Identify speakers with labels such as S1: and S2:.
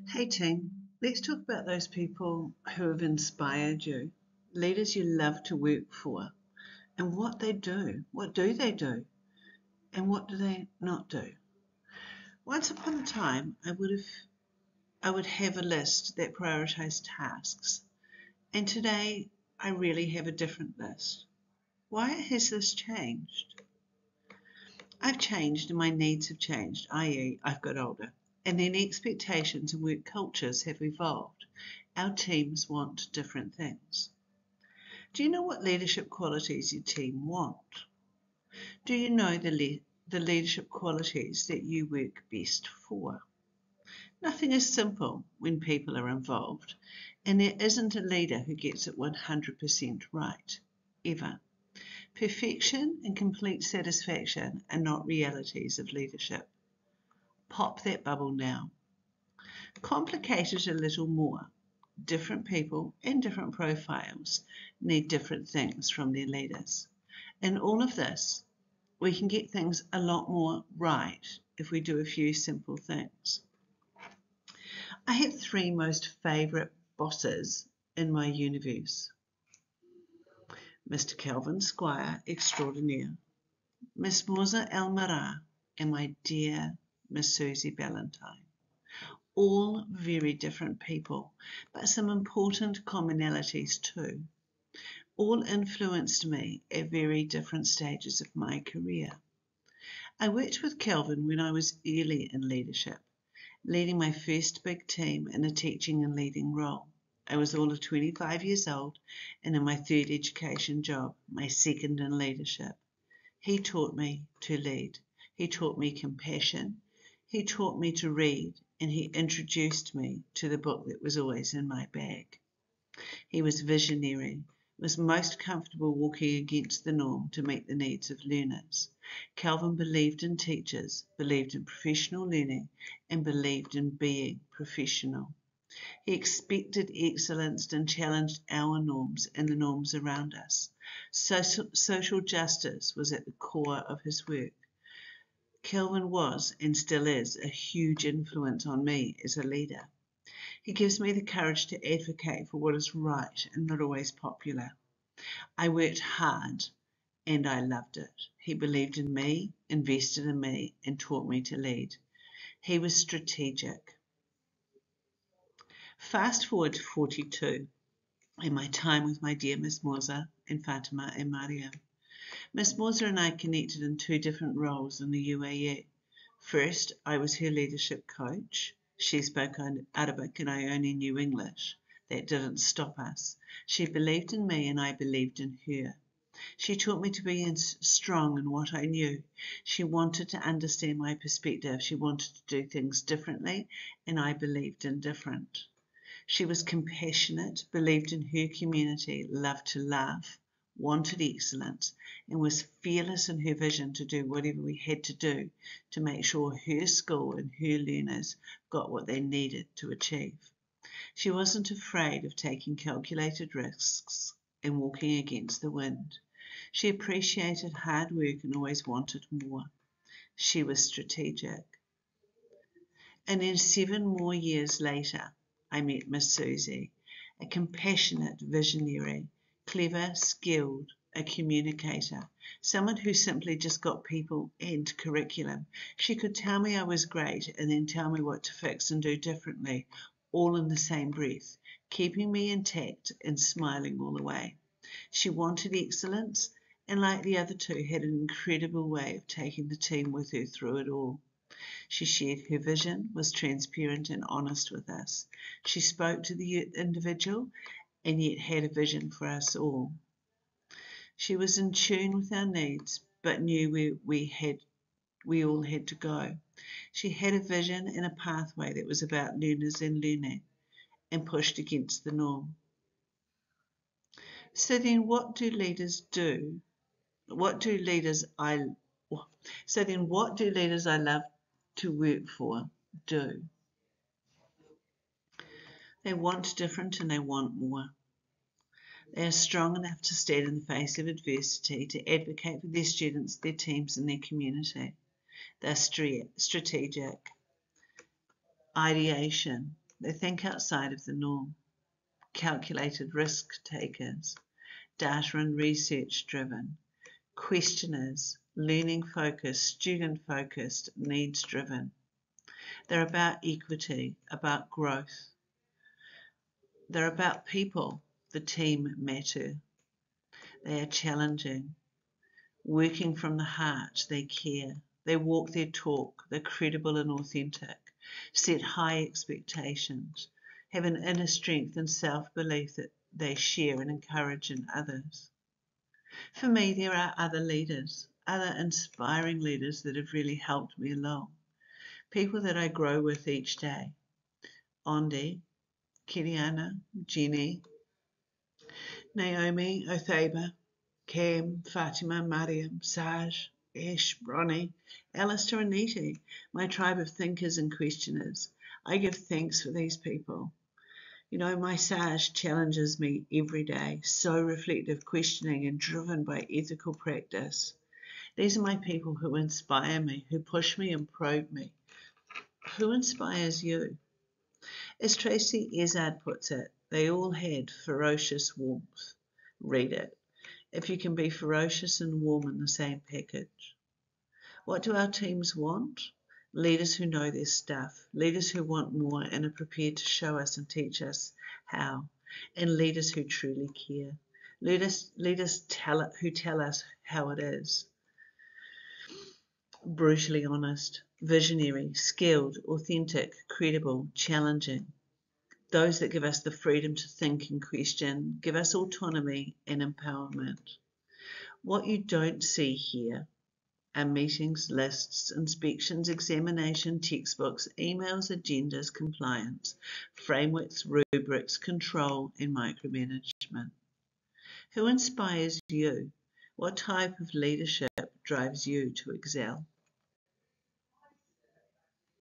S1: Hey team, let's talk about those people who have inspired you, leaders you love to work for, and what they do. What do they do? And what do they not do? Once upon a time, I would have a list that prioritized tasks, and today I really have a different list. Why has this changed? I've changed and my needs have changed, i.e., I've got older, and then expectations and work cultures have evolved. Our teams want different things. Do you know what leadership qualities your team want? Do you know the leadership qualities that you work best for? Nothing is simple when people are involved, and there isn't a leader who gets it 100% right, ever. Perfection and complete satisfaction are not realities of leadership. Pop that bubble now. Complicate it a little more. Different people and different profiles need different things from their leaders. In all of this, we can get things a lot more right if we do a few simple things. I have three most favourite bosses in my universe: Mr. Kelvin Squire Extraordinaire, Miss Moza Elmira, and my dear Miss Susie Ballantyne. All very different people, but some important commonalities too. All influenced me at very different stages of my career. I worked with Kelvin when I was early in leadership, leading my first big team in a teaching and leading role. I was all of 25 years old and in my third education job, my second in leadership. He taught me to lead. He taught me compassion. He taught me to read, and he introduced me to the book that was always in my bag. He was visionary, was most comfortable walking against the norm to meet the needs of learners. Calvin believed in teachers, believed in professional learning, and believed in being professional. He expected excellence and challenged our norms and the norms around us. Social justice was at the core of his work. Kelvin was, and still is, a huge influence on me as a leader. He gives me the courage to advocate for what is right and not always popular. I worked hard and I loved it. He believed in me, invested in me, and taught me to lead. He was strategic. Fast forward to 42 and my time with my dear Miss Moza and Fatima and Maria. Miss Moza and I connected in two different roles in the UAE. First, I was her leadership coach. She spoke Arabic and I only knew English. That didn't stop us. She believed in me and I believed in her. She taught me to be strong in what I knew. She wanted to understand my perspective. She wanted to do things differently, and I believed in different. She was compassionate, believed in her community, loved to laugh, wanted excellence, and was fearless in her vision to do whatever we had to do to make sure her school and her learners got what they needed to achieve. She wasn't afraid of taking calculated risks and walking against the wind. She appreciated hard work and always wanted more. She was strategic. And then 7 more years later, I met Miss Susie, a compassionate visionary, clever, skilled, a communicator, someone who simply just got people and curriculum. She could tell me I was great and then tell me what to fix and do differently, all in the same breath, keeping me intact and smiling all the way. She wanted excellence, and like the other two, had an incredible way of taking the team with her through it all. She shared her vision, was transparent and honest with us. She spoke to the individual and yet had a vision for us all. She was in tune with our needs, but knew where we all had to go. She had a vision and a pathway that was about learners and learning, and pushed against the norm. So then what do leaders do? What do leaders I so then what do leaders I love to work for do? They want different and they want more. They are strong enough to stand in the face of adversity, to advocate for their students, their teams, and their community. They're strategic, ideation. They think outside of the norm. Calculated risk takers, data and research driven, questioners, learning focused, student focused, needs driven. They're about equity, about growth. They're about people. The team matter. They are challenging. Working from the heart, they care. They walk their talk. They're credible and authentic. Set high expectations. Have an inner strength and self-belief that they share and encourage in others. For me, there are other leaders, other inspiring leaders that have really helped me along. People that I grow with each day. Ondi, Kiriana, Jenny, Naomi, Othaba, Cam, Fatima, Mariam, Saj, Ash, Bronnie, Alistair and Niti, my tribe of thinkers and questioners. I give thanks for these people. You know, my Saj challenges me every day, so reflective, questioning and driven by ethical practice. These are my people who inspire me, who push me and probe me. Who inspires you? As Tracy Ezard puts it, they all had ferocious warmth. Read it. If you can be ferocious and warm in the same package. What do our teams want? Leaders who know their stuff, leaders who want more and are prepared to show us and teach us how, and leaders who truly care. Leaders who tell us how it is. Brutally honest, visionary, skilled, authentic, credible, challenging. Those that give us the freedom to think and question, give us autonomy and empowerment. What you don't see here are meetings, lists, inspections, examination, textbooks, emails, agendas, compliance, frameworks, rubrics, control, and micromanagement. Who inspires you? What type of leadership drives you to excel?